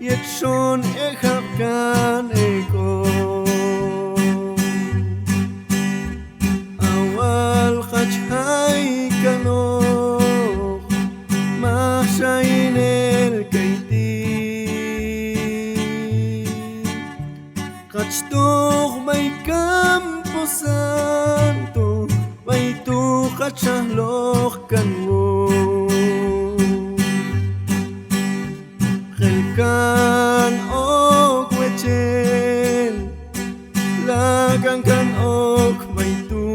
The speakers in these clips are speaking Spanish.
yet schon hab kan ego awal khaj hay kanok mashain el kaiti khaj toch may campo santo may tu khaj loch kanwo kan ok wechen lagang kan ok may tu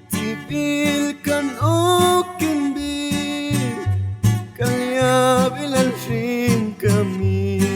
tipil kan ok kinbi kaya bilalsin kami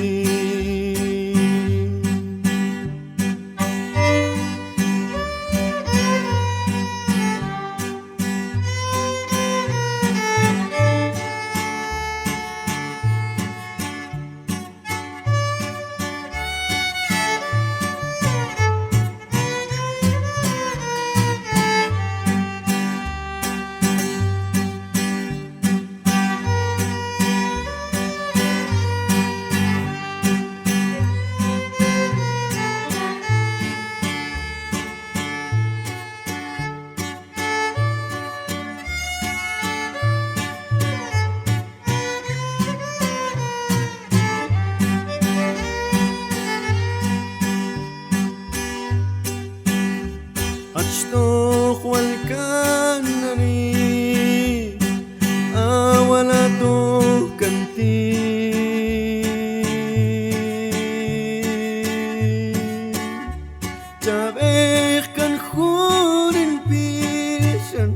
أشتوق والكنني أولا كنتي جابيخ كان خورين بيشن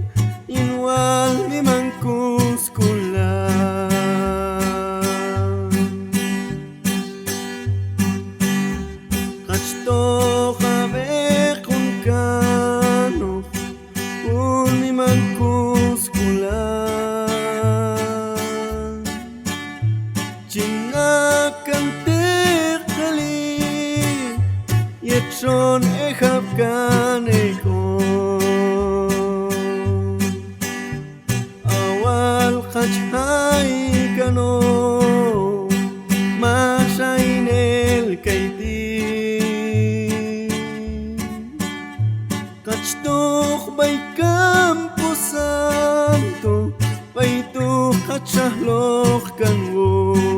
ينوال بمنكوس كلان أشتوق yet schon hab kan ego awal khaj hay kano mashain el kaiti khaj toch bay campo santo bay tu khaj loch kanwo